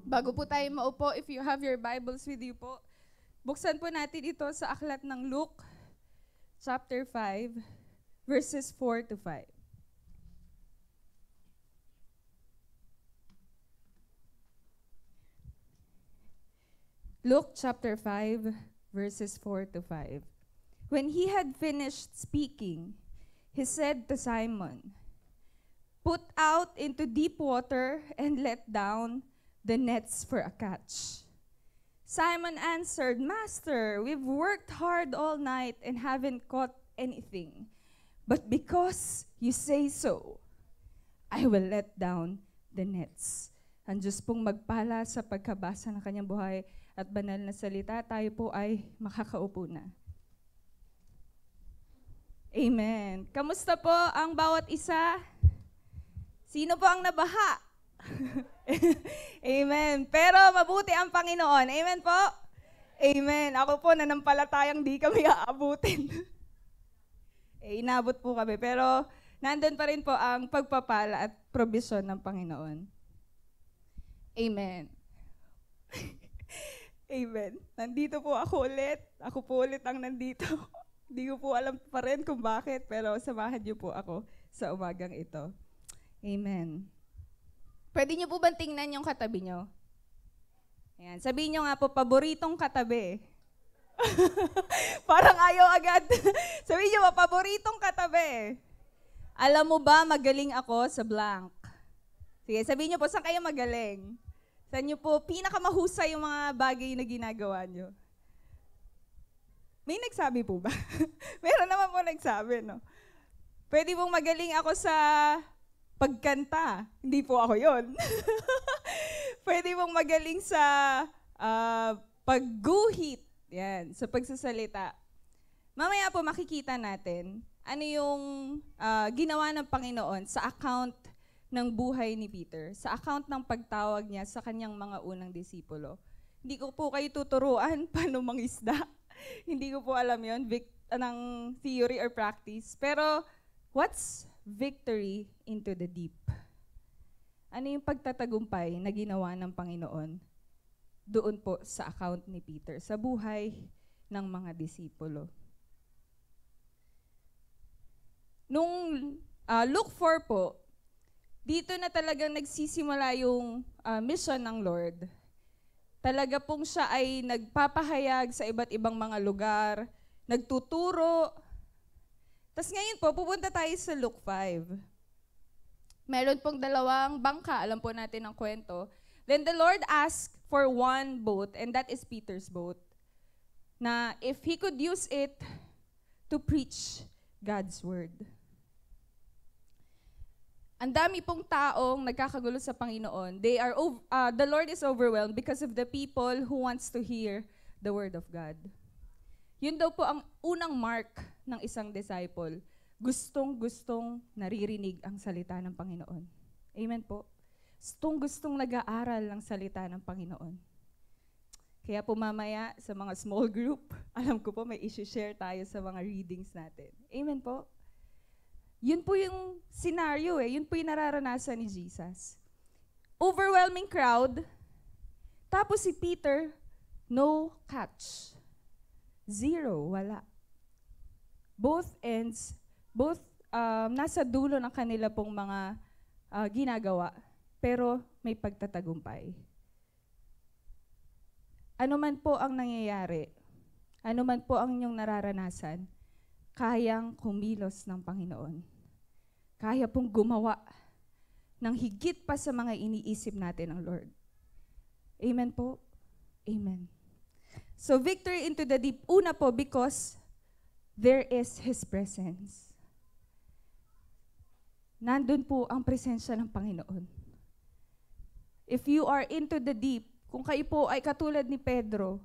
Bago po tayo maupo, if you have your Bibles with you po, buksan po natin ito sa aklat ng Luke, chapter 5, verses 4 to 5. Luke chapter 5, verses 4 to 5. When he had finished speaking, he said to Simon, "Put out into deep water and let down the nets for a catch." Simon answered, "Master, we've worked hard all night and haven't caught anything. But because you say so, I will let down the nets." Ang Diyos pong magpala sa pagkabasa ng kanyang buhay at banal na salita. Tayo po ay makakaupo na. Amen. Kamusta po ang bawat isa? Sino po ang nabaha? Amen. Pero mabuti ang Panginoon. Amen po? Amen. Ako po nanampalatayang di kami aabutin. Inabot po kami. Pero nandun pa rin po ang pagpapala at provision ng Panginoon. Amen. Amen. Nandito po ako ulit. Ako po ulit ang nandito. Hindi ko po alam pa rin kung bakit, pero samahan niyo po ako sa umagang ito. Amen. Pwede niyo po ba tingnan yung katabi niyo? Ayan. Sabihin niyo nga po, paboritong katabi. Parang ayaw agad. Sabihin niyo ba, paboritong katabi. Alam mo ba, magaling ako sa blank. Sige, sabihin niyo po, saan kayo magaling? Saan niyo po pinakamahusay yung mga bagay na ginagawa niyo? May nagsabi po ba? Meron naman po nagsabi, no? Pwede pong magaling ako sa pagkanta. Hindi po ako yon. Pwede pong magaling sa pagguhit. Yan, sa pagsasalita. Mamaya po makikita natin ano yung ginawa ng Panginoon sa account ng buhay ni Peter, sa account ng pagtawag niya sa kanyang mga unang disipulo. Hindi ko po kayo tuturuan paano mangisda. Hindi ko po alam yun, ng theory or practice. Pero, what's victory into the deep? Ano yung pagtatagumpay na ginawa ng Panginoon doon po sa account ni Peter, sa buhay ng mga disipulo? Nung Luke 4 po, dito na talagang nagsisimula yung mission ng Lord. Talaga pong siya ay nagpapahayag sa iba't ibang mga lugar, nagtuturo. Tapos ngayon po, pupunta tayo sa Luke 5. Meron pong dalawang bangka, alam po natin ang kwento. Then the Lord asked for one boat, and that is Peter's boat, na if he could use it to preach God's word. Ang dami pong taong nagkakagulo sa Panginoon. The Lord is overwhelmed because of the people who wants to hear the word of God. Yun daw po ang unang mark ng isang disciple. Gustong-gustong naririnig ang salita ng Panginoon. Amen po. Gustong-gustong nag-aaral ng salita ng Panginoon. Kaya po mamaya sa mga small group, alam ko po may isi-share tayo sa mga readings natin. Amen po. Yun po yung scenario yun po yung nararanasan ni Jesus. Overwhelming crowd, tapos si Peter, no catch. Zero, wala. Both ends, nasa dulo ng kanila pong mga ginagawa, pero may pagtatagumpay. Ano man po ang nangyayari, ano man po ang inyong nararanasan, kayang kumilos ng Panginoon. Kaya pong gumawa ng higit pa sa mga iniisip natin ng Lord. Amen po? Amen. So victory into the deep, una po because there is His presence. Nandun po ang presensya ng Panginoon. If you are into the deep, kung kayo po ay katulad ni Pedro,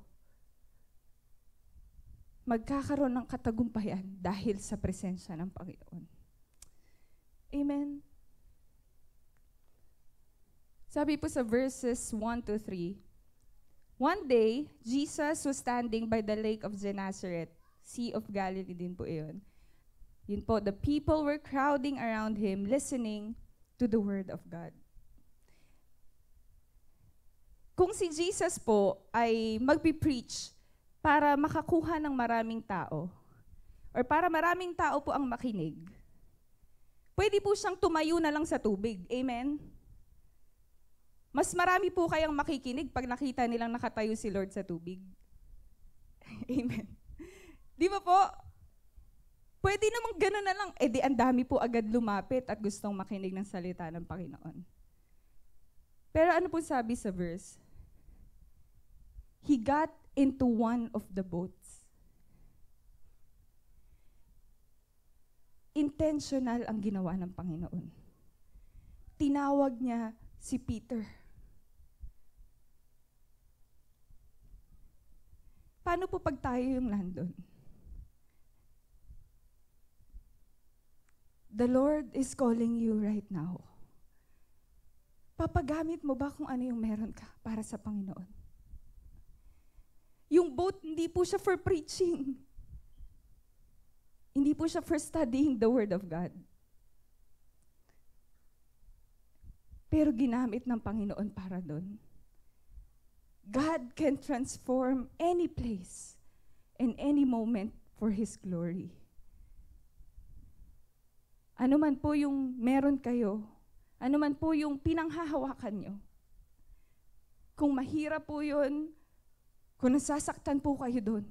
magkakaroon ng katagumpayan dahil sa presensya ng Panginoon. Amen. Sabi po sa verses 1 to 3, one day, Jesus was standing by the lake of Gennesaret, Sea of Galilee din po iyon. Yun po, the people were crowding around him, listening to the word of God. Kung si Jesus po ay magpipreach para makakuha ng maraming tao, or para maraming tao po ang makinig, pwede po siyang tumayo na lang sa tubig. Amen? Mas marami po kayang makikinig pag nakita nilang nakatayo si Lord sa tubig. Amen. Di ba po? Pwede namang gano'n na lang. Eh di ang dami po agad lumapit at gustong makinig ng salita ng Panginoon. Pero ano po sabi sa verse? He got into one of the boats. Intentional ang ginawa ng Panginoon. Tinawag niya si Peter. Paano po pag tayo yung nandun? The Lord is calling you right now. Papagamit mo ba kung ano yung meron ka para sa Panginoon? Yung boat, hindi po siya for preaching. Hindi po siya for studying the Word of God. Pero ginamit ng Panginoon para doon. God can transform any place and any moment for His glory. Ano man po yung meron kayo, ano man po yung pinanghahawakan nyo, kung mahirap po yun, kung nasasaktan po kayo doon,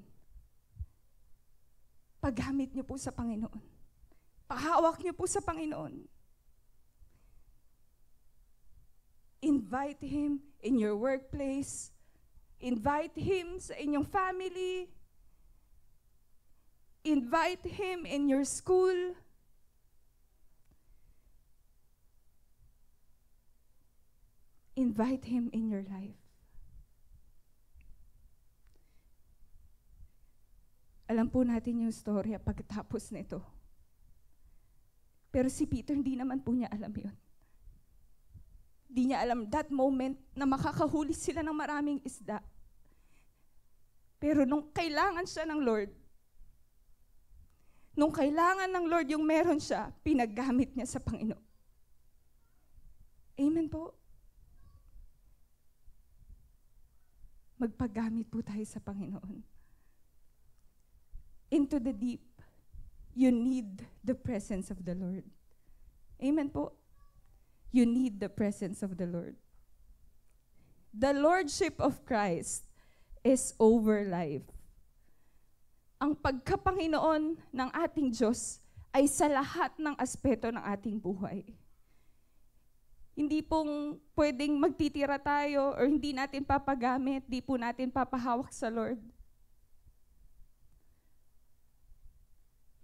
paggamit nyo po sa Panginoon. Pahawak nyo po sa Panginoon. Invite Him in your workplace. Invite Him sa inyong family. Invite Him in your school. Invite Him in your life. Alam po natin yung storya pagkatapos nito. Pero si Peter, hindi naman po niya alam yun. Hindi niya alam that moment na makakahuli sila ng maraming isda. Pero nung kailangan siya ng Lord, nung kailangan ng Lord yung meron siya, pinagamit niya sa Panginoon. Amen po. Magpagamit po tayo sa Panginoon. Into the deep, you need the presence of the Lord. Amen po. You need the presence of the Lord. The Lordship of Christ is over life. Ang pagkapanginoon ng ating Diyos ay sa lahat ng aspeto ng ating buhay. Hindi pong pwedeng magtitira tayo or hindi natin papagamit, di po natin papahawak sa Lord.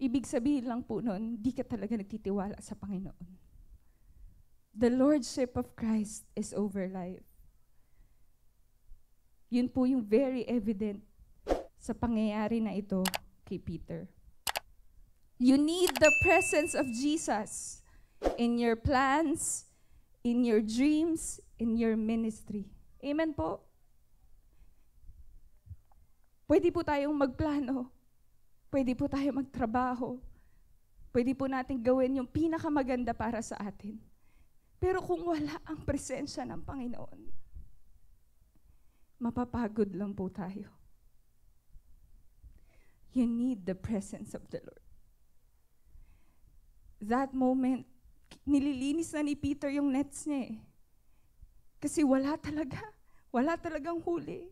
Ibig sabihin lang po nun, di ka talaga nagtitiwala sa Panginoon. The Lordship of Christ is over life. Yun po yung very evident sa pangyayari na ito kay Peter. You need the presence of Jesus in your plans, in your dreams, in your ministry. Amen po? Pwede po tayong magplano. Pwede po tayo magtrabaho. Pwede po natin gawin yung pinakamaganda para sa atin. Pero kung wala ang presensya ng Panginoon, mapapagod lang po tayo. You need the presence of the Lord. That moment, nililinis na ni Peter yung nets niya eh. Kasi wala talagang huli.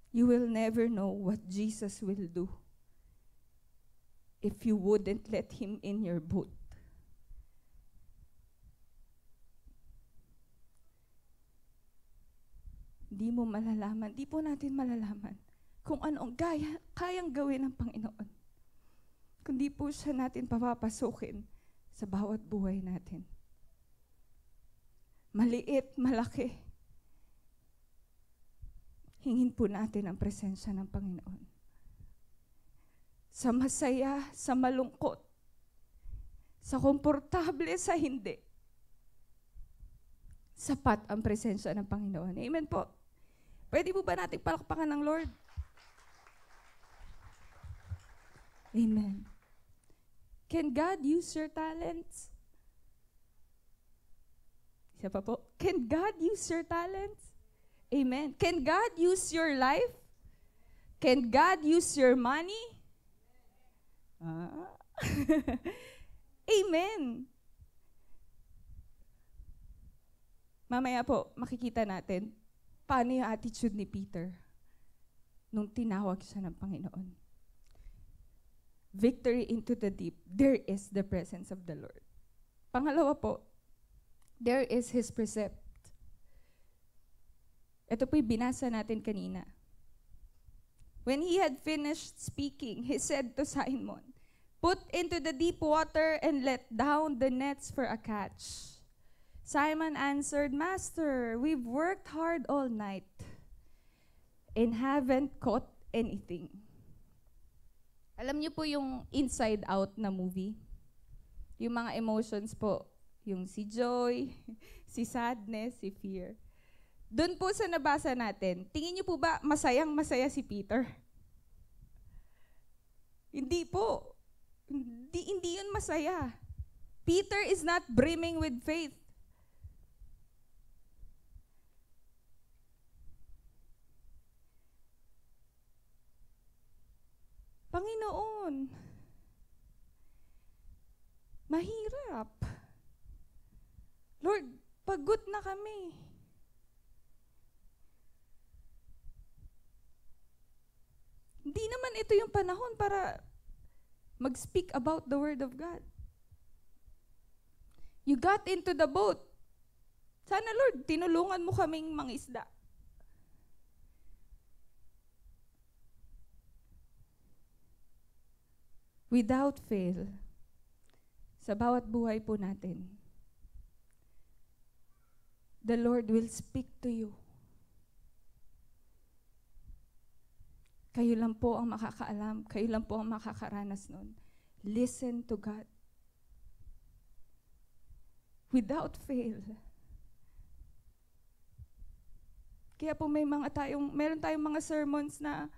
You will never know what Jesus will do if you wouldn't let Him in your boat. Di mo malalaman, di po natin malalaman kung ano ang kayang gawin ng Panginoon. Kundi po siya natin papapasukin sa bawat buhay natin. Maliit, malaki. Hingin po natin ang presensya ng Panginoon. Sa masaya, sa malungkot, sa komportable, sa hindi. Sapat ang presensya ng Panginoon. Amen po. Pwede po ba natin palakpakan ng Lord? Amen. Can God use your talents? Isa pa po. Can God use your talents? Amen. Can God use your life? Can God use your money? Amen. Mamaya po, makikita natin paano yung attitude ni Peter nung tinawag siya ng Panginoon. Victory into the deep. There is the presence of the Lord. Pangalawa po, there is His precept. Ito po'y binasa natin kanina. When he had finished speaking, he said to Simon, "Put into the deep water and let down the nets for a catch." Simon answered, "Master, we've worked hard all night and haven't caught anything." Alam niyo po yung Inside Out na movie? Yung mga emotions po. Yung si joy, si sadness, si fear. Doon po sa nabasa natin, tingin niyo po ba masayang-masaya si Peter? Hindi po. Hindi yun masaya. Peter is not brimming with faith. Panginoon, mahirap. Lord, pagod na kami. Hindi naman ito yung panahon para mag-speak about the Word of God. You got into the boat. Sana, Lord, tinulungan mo kaming mangisda. Without fail, sa bawat buhay po natin, the Lord will speak to you. Kayo lang po ang makakaalam. Kayo lang po ang makakaranas nun. Listen to God. Without fail. Kaya po meron tayong mga sermons na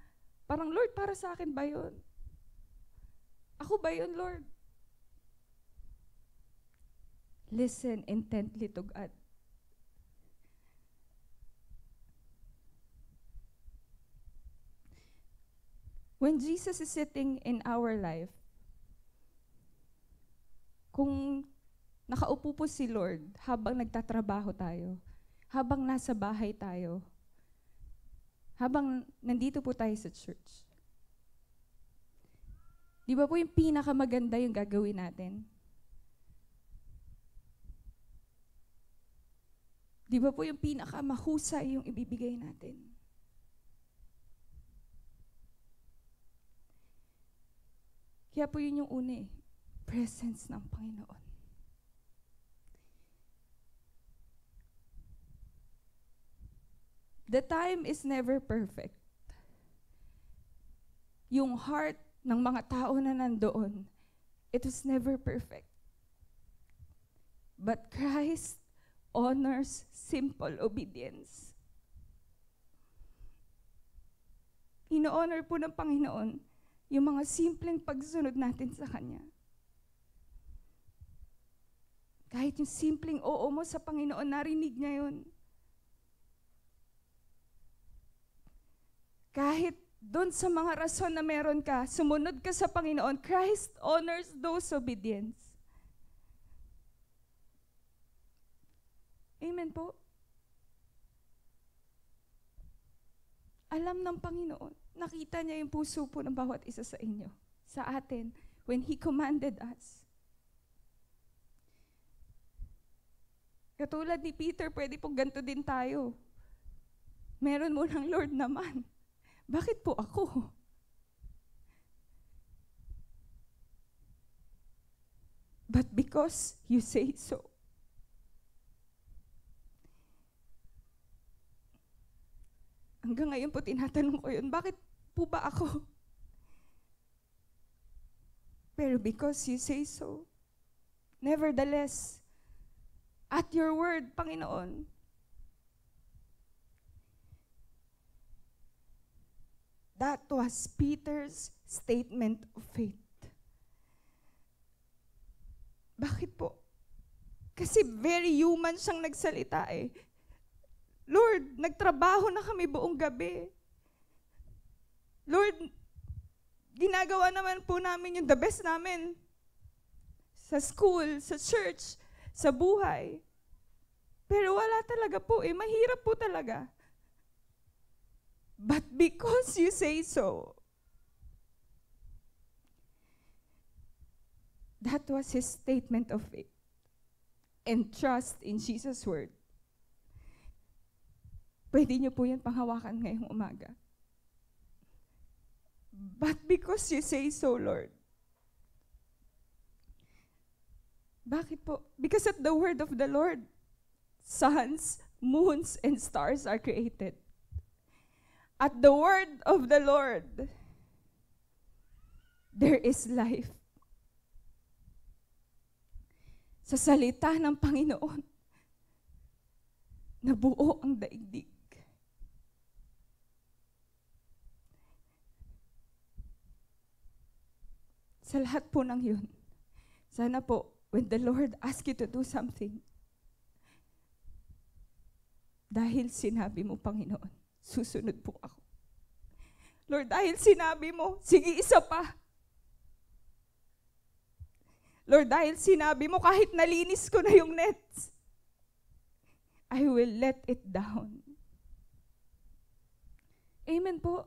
parang, Lord, para sa akin ba yun? Ako ba yun, Lord? Listen intently to God. When Jesus is sitting in our life, kung nakaupo po si Lord habang nagtatrabaho tayo, habang nasa bahay tayo, habang nandito po tayo sa church, di ba po yung pinakamaganda yung gagawin natin? Di ba po yung pinakamahusay yung ibibigay natin? Kaya po yun yung una presence ng Panginoon. The time is never perfect. Yung heart ng mga tao na nandoon, it was never perfect. But Christ honors simple obedience. Ino-honor po ng Panginoon yung mga simpleng pagsunod natin sa Kanya. Kahit yung simpleng oo mo sa Panginoon, narinig niya yun. Kahit doon sa mga rason na meron ka, sumunod ka sa Panginoon, Christ honors those obedience. Amen po? Alam ng Panginoon, nakita niya yung puso po ng bawat isa sa inyo, sa atin, when He commanded us. Katulad ni Peter, pwede po ganito din tayo. Meron mo ng Lord naman. Bakit po ako? But because you say so. Hanggang ngayon po tinatanong ko yun, bakit po ba ako? Pero because you say so. Nevertheless, at your word, Panginoon, that was Peter's statement of faith. Bakit po? Kasi very human siyang nagsalita eh. Lord, nagtrabaho na kami buong gabi. Lord, ginagawa naman po namin yung the best namin. Sa school, sa church, sa buhay. Pero wala talaga po eh. Mahirap po talaga. But because you say so, that was his statement of faith and trust in Jesus' word. Pwede niyo po yan panghawakan ngayong umaga. But because you say so, Lord. Bakit po? Because at the word of the Lord, suns, moons, and stars are created. At the word of the Lord, there is life. Sa salita ng Panginoon, nabuo ang daigdig. Sa lahat po ng yun, sana po, when the Lord asks you to do something, dahil sinabi mo, Panginoon, susunod po ako. Lord, dahil sinabi mo, sige, isa pa. Lord, dahil sinabi mo, kahit nalinis ko na yung nets, I will let it down. Amen po.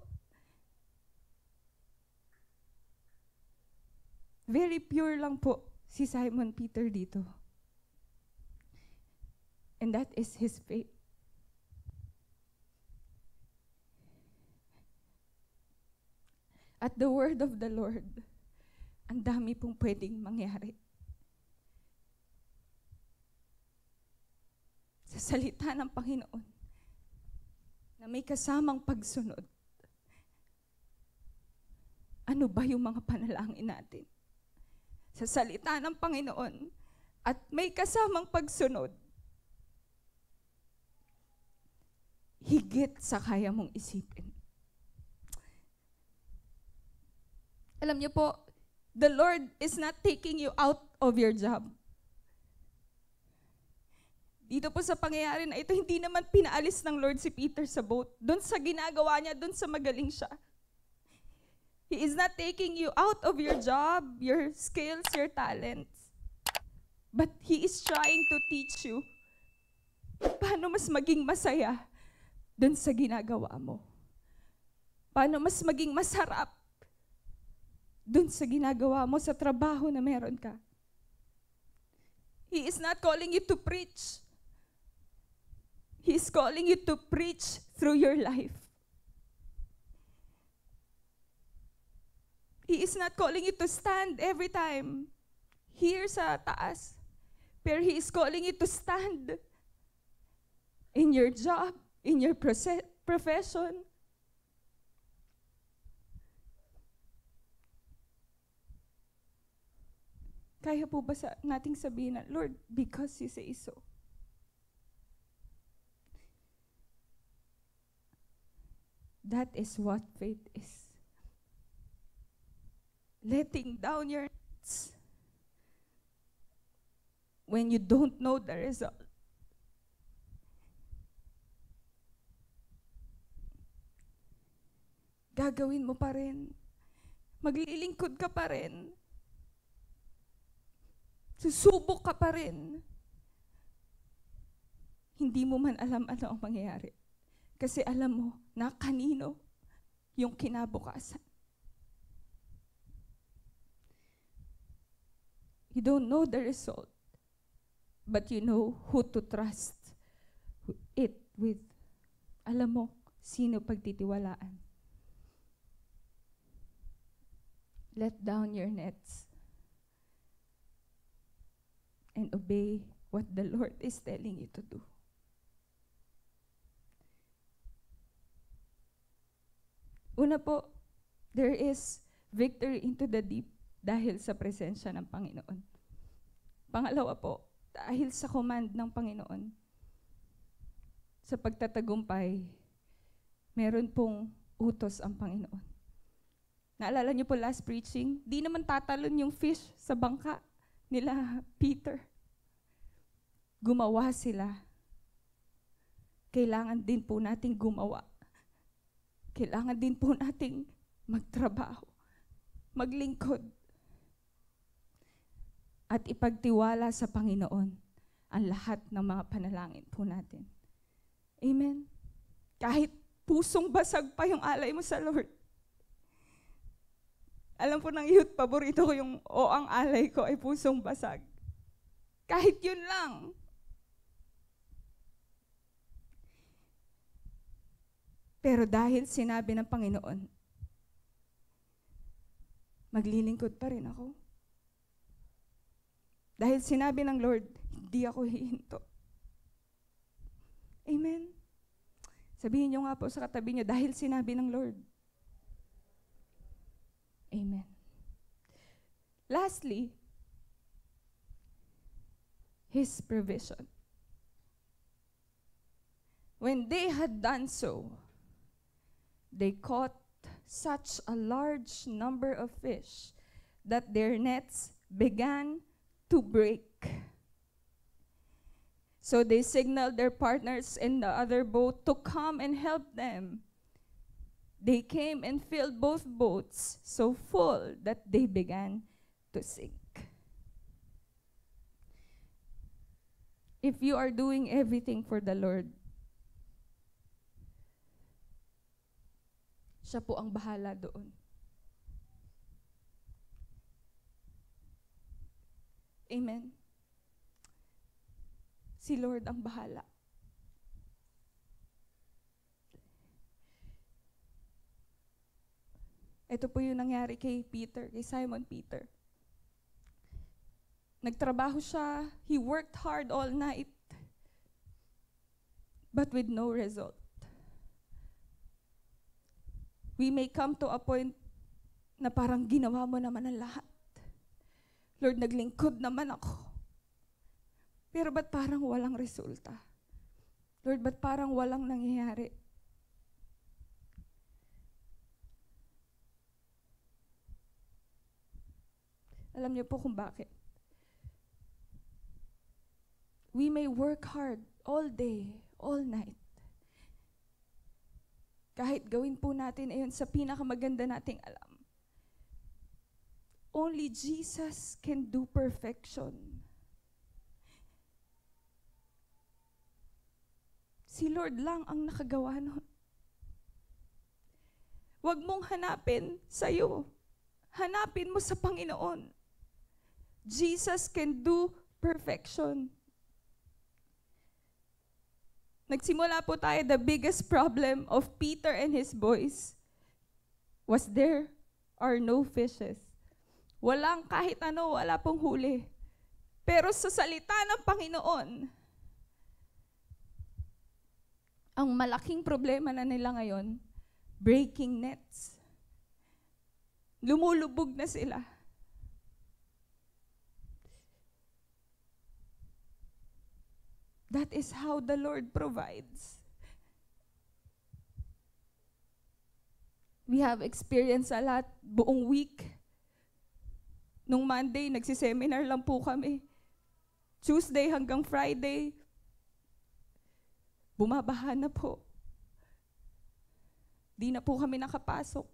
Very pure lang po si Simon Peter dito. And that is his faith. At the word of the Lord, ang dami pong pwedeng mangyari. Sa salita ng Panginoon, na may kasamang pagsunod, ano ba yung mga panalangin natin? Sa salita ng Panginoon, at may kasamang pagsunod, higit sa kaya mong isipin. Alam niyo po, the Lord is not taking you out of your job. Dito po sa pangyayari na ito, hindi naman pinaalis ng Lord si Peter sa boat. Doon sa ginagawa niya, doon sa magaling siya. He is not taking you out of your job, your skills, your talents. But He is trying to teach you paano mas maging masaya doon sa ginagawa mo. Paano mas maging masarap doon sa ginagawa mo, sa trabaho na meron ka. He is not calling you to preach. He is calling you to preach through your life. He is not calling you to stand every time here sa taas. Pero He is calling you to stand in your job, in your profession. Kaya po ba nating sabihin na, Lord, because you say so. That is what faith is. Letting down your nets when you don't know the result. Gagawin mo pa rin. Maglilingkod ka pa rin. Susubok ka pa rin. Hindi mo man alam ano ang mangyayari. Kasi alam mo na kanino yung kinabukasan. You don't know the result, but you know who to trust it with. Alam mo sino pagtitiwalaan. Let down your nets and obey what the Lord is telling you to do. Una po, there is victory into the deep dahil sa presensya ng Panginoon. Pangalawa po, dahil sa command ng Panginoon, sa pagtatagumpay, meron pong utos ang Panginoon. Naalala niyo po last preaching, di naman tatalon yung fish sa bangka. nila Peter. Gumawa sila. Kailangan din po nating gumawa. Kailangan din po nating magtrabaho, maglingkod, at ipagtiwala sa Panginoon ang lahat ng mga panalangin po natin. Amen? Kahit pusong basag pa yung alay mo sa Lord. Alam po ng youth, paborito ko yung ang alay ko ay pusong basag. Kahit yun lang. Pero dahil sinabi ng Panginoon, maglilingkod pa rin ako. Dahil sinabi ng Lord, hindi ako hihinto. Amen? Sabihin niyo nga po sa katabi niyo, dahil sinabi ng Lord. Amen. Lastly, His provision. When they had done so, they caught such a large number of fish that their nets began to break. So they signaled their partners in the other boat to come and help them. They came and filled both boats so full that they began to sink. If you are doing everything for the Lord, siya po ang bahala doon. Amen. Si Lord ang bahala. Ito po yung nangyari kay Peter, kay Simon Peter. Nagtrabaho siya, he worked hard all night, but with no result. We may come to a point na parang ginawa mo naman ang lahat. Lord, naglingkod naman ako. Pero ba't parang walang resulta? Lord, ba't parang walang nangyayari? Alam niyo po kung bakit. We may work hard all day, all night. Kahit gawin po natin ayon sa pinakamaganda nating alam. Only Jesus can do perfection. Si Lord lang ang nakagawa nun. Huwag mong hanapin sa'yo. Hanapin mo sa Panginoon. Jesus can do perfection. Nagsimula po tayo, the biggest problem of Peter and his boys was there are no fishes. Walang kahit ano, wala pong huli. Pero sa salita ng Panginoon, ang malaking problema na nila ngayon, breaking nets. Lumulubog na sila. That is how the Lord provides. We have experienced a lot buong week. Nung Monday, nagsiseminar lang po kami. Tuesday hanggang Friday, bumabaha na po. Di na po kami nakapasok.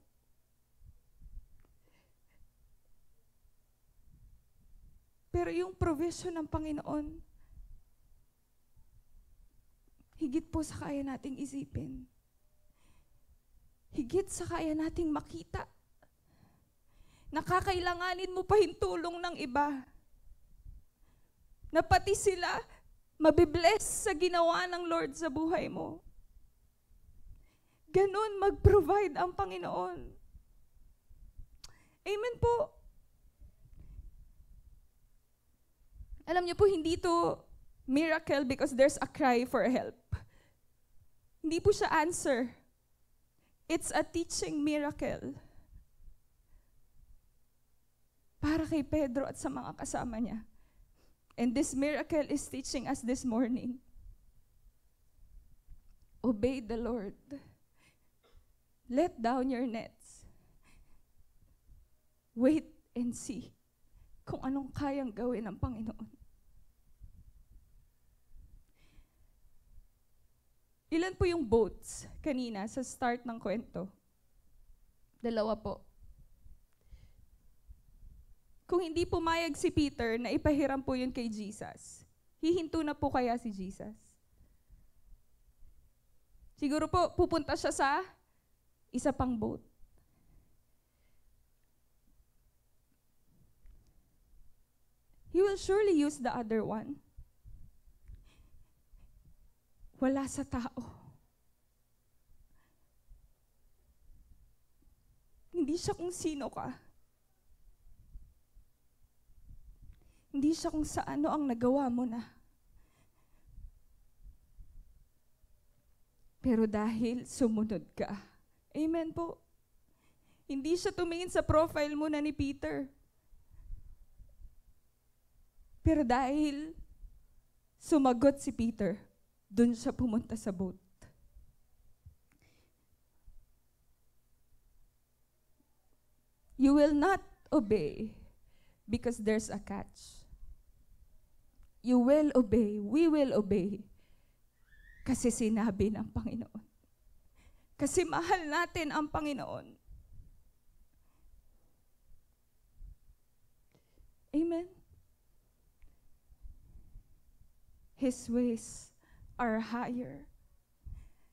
Pero yung provision ng Panginoon, higit po sa kaya nating isipin. Higit sa kaya nating makita. Nakakailanganin mo pa yung tulong ng iba. Na pati sila mabibless sa ginawa ng Lord sa buhay mo. Ganun mag-provide ang Panginoon. Amen po. Alam niyo po, hindi to miracle because there's a cry for help. Hindi po siya answer. It's a teaching miracle. Para kay Pedro at sa mga kasama niya. And this miracle is teaching us this morning. Obey the Lord. Let down your nets. Wait and see kung anong kayang gawin ng Panginoon. Ilan po yung boats kanina sa start ng kwento? 2 po. Kung hindi pumayag si Peter na ipahiram po yun kay Jesus, hihinto na po kaya si Jesus? Siguro po, pupunta siya sa isa pang boat. He will surely use the other one. Wala sa tao. Hindi siya kung sino ka. Hindi siya kung sa ano ang nagawa mo na. Pero dahil sumunod ka. Amen po. Hindi siya tumingin sa profile mo na ni Peter. Pero dahil sumagot si Peter, dun siya pumunta sa boat. You will not obey because there's a catch. You will obey, we will obey, kasi sinabi ng Panginoon. Kasi mahal natin ang Panginoon. Amen? His ways are higher.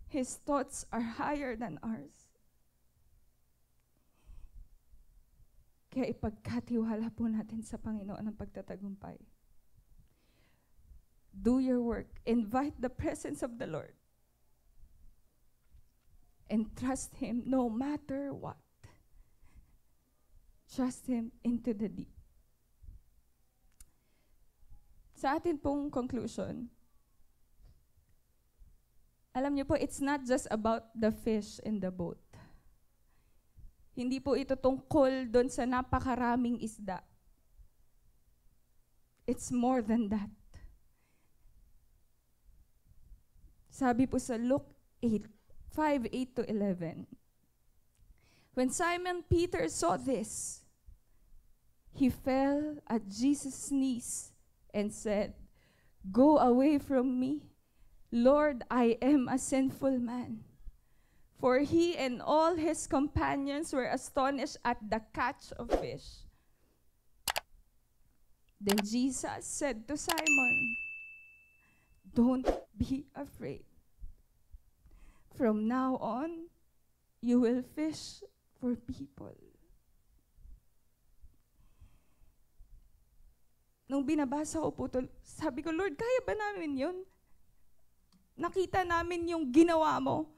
His thoughts are higher than ours. Kaya ipagkatiwala po natin sa Panginoon ang pagtatagumpay. Do your work. Invite the presence of the Lord. And trust Him no matter what. Trust Him into the deep. Sa atin pong conclusion, alam niyo po, it's not just about the fish in the boat. Hindi po ito tungkol doon sa napakaraming isda. It's more than that. Sabi po sa Luke 5:8-11. When Simon Peter saw this, he fell at Jesus' knees and said, "Go away from me, Lord, I am a sinful man." For he and all his companions were astonished at the catch of fish. Then Jesus said to Simon, "Don't be afraid. From now on, you will fish for people." Nung binabasa ko po ito, sabi ko, Lord, kaya ba namin yun? Nakita namin yung ginawa mo.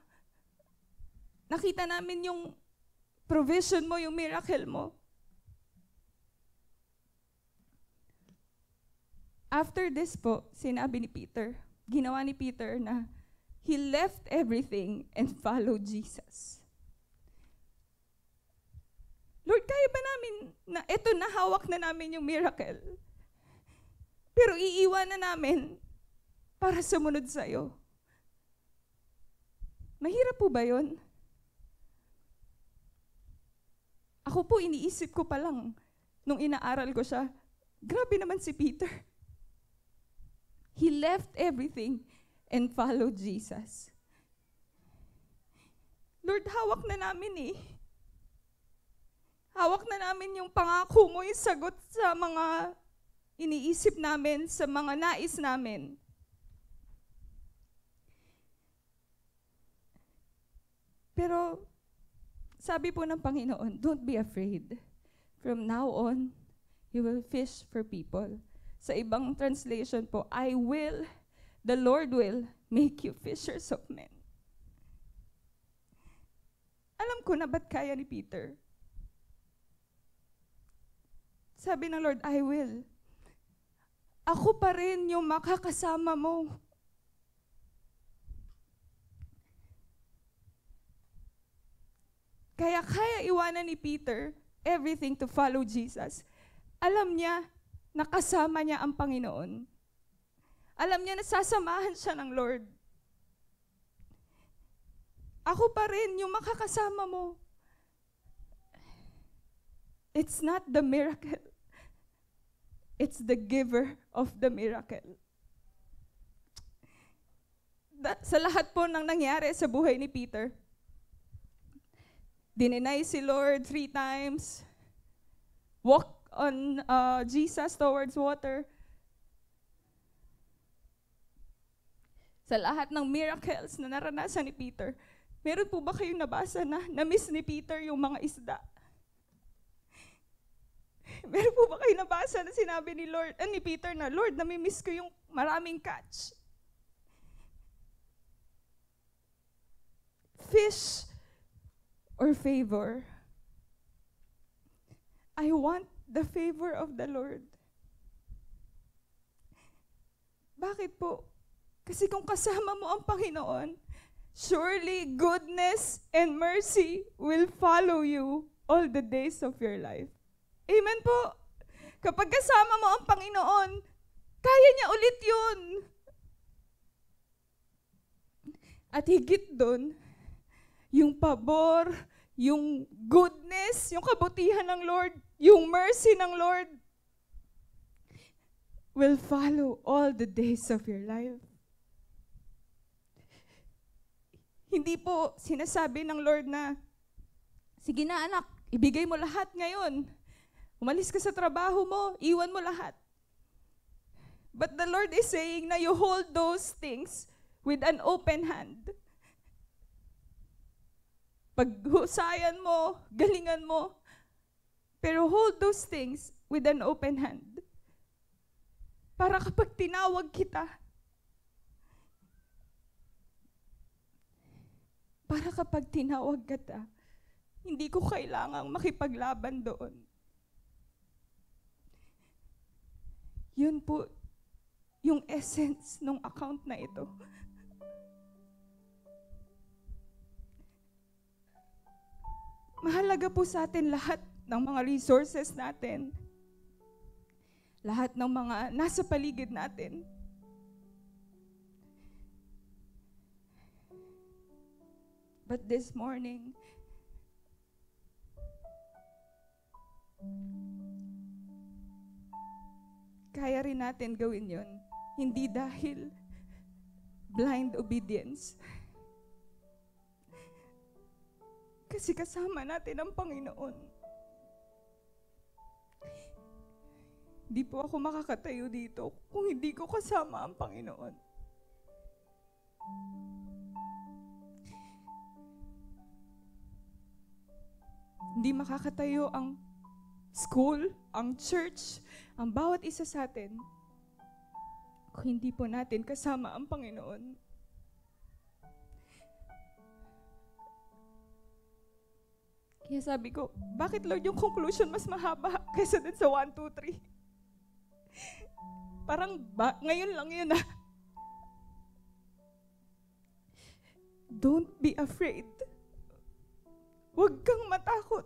Nakita namin yung provision mo, yung miracle mo. After this po, sinabi ni Peter, ginawa ni Peter na he left everything and followed Jesus. Lord, kaya ba namin na ito nahawak na namin yung miracle? Pero iiwan na namin para sumunod sa'yo. Mahirap po ba yun? Ako po, iniisip ko pa lang, nung inaaral ko siya, grabe naman si Peter. He left everything and followed Jesus. Lord, hawak na namin eh. Hawak na namin yung pangako mo, yung sagot sa mga iniisip namin, sa mga nais namin. Pero, sabi po ng Panginoon, don't be afraid. From now on, you will fish for people. Sa ibang translation po, the Lord will make you fishers of men. Alam ko na ba't kaya ni Peter. Sabi ng Lord, I will. Ako pa rin yung makakasama mo. Kaya iwanan ni Peter everything to follow Jesus. Alam niya, nakasama niya ang Panginoon. Alam niya na sasamahan siya ng Lord. Ako pa rin yung makakasama mo. It's not the miracle. It's the giver of the miracle. Sa lahat po ng nangyari sa buhay ni Peter, dininay si Lord 3 times, walk on Jesus towards water. Sa lahat ng miracles na naranasan ni Peter, meron po ba kayong nabasa na na-miss ni Peter yung mga isda? Meron po ba kayong nabasa na sinabi ni Peter na, Lord, nami-miss ko yung maraming catch? Fish or favor? I want the favor of the Lord. Bakit po? Kasi kung kasama mo ang Panginoon, surely goodness and mercy will follow you all the days of your life. Amen po. Kapag kasama mo ang Panginoon, kaya niya ulit yun. At higit doon, yung pabor, yung goodness, yung kabutihan ng Lord, yung mercy ng Lord, will follow all the days of your life. Hindi po sinasabi ng Lord na, sige na anak, ibigay mo lahat ngayon. Umalis ka sa trabaho mo, iwan mo lahat. But the Lord is saying na you hold those things with an open hand. Paghusayan mo, galingan mo, pero hold those things with an open hand. Para kapag tinawag kita, hindi ko kailangang makipaglaban doon. Yun po yung essence ng account na ito. Mahalaga po sa atin lahat ng mga resources natin. Lahat ng mga nasa paligid natin. But this morning, kaya rin natin gawin yun. Hindi dahil blind obedience. Kasi kasama natin ang Panginoon. Hindi po ako makakatayo dito kung hindi ko kasama ang Panginoon. Hindi makakatayo ang school, ang church, ang bawat isa sa atin kung hindi po natin kasama ang Panginoon. Kaya sabi ko, bakit Lord yung conclusion mas mahaba kaysa din sa 1, 2, 3? Parang ngayon lang yun ah. Don't be afraid. Huwag kang matakot.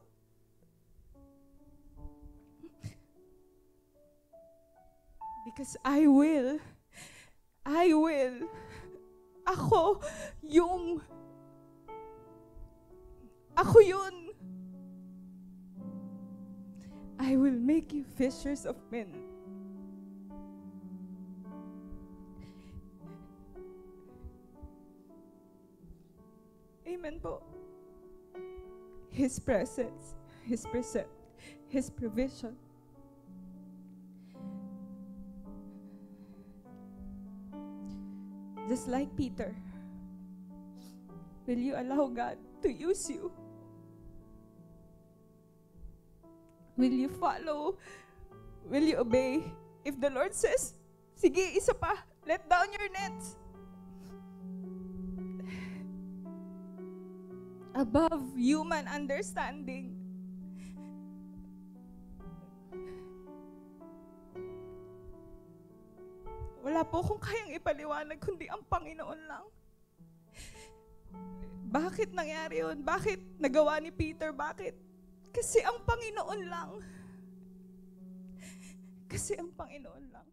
Because I will. Ako yun. I will make you fishers of men. Amen po. His presence, His precept, His provision. Just like Peter, will you allow God to use you? Will you follow? Will you obey? If the Lord says, sige, isa pa, let down your nets. Above human understanding. Wala po akong kayang ipaliwanag kundi ang Panginoon lang. Bakit nangyari yun? Bakit nagawa ni Peter? Bakit? Kasi ang Panginoon lang. Kasi ang Panginoon lang.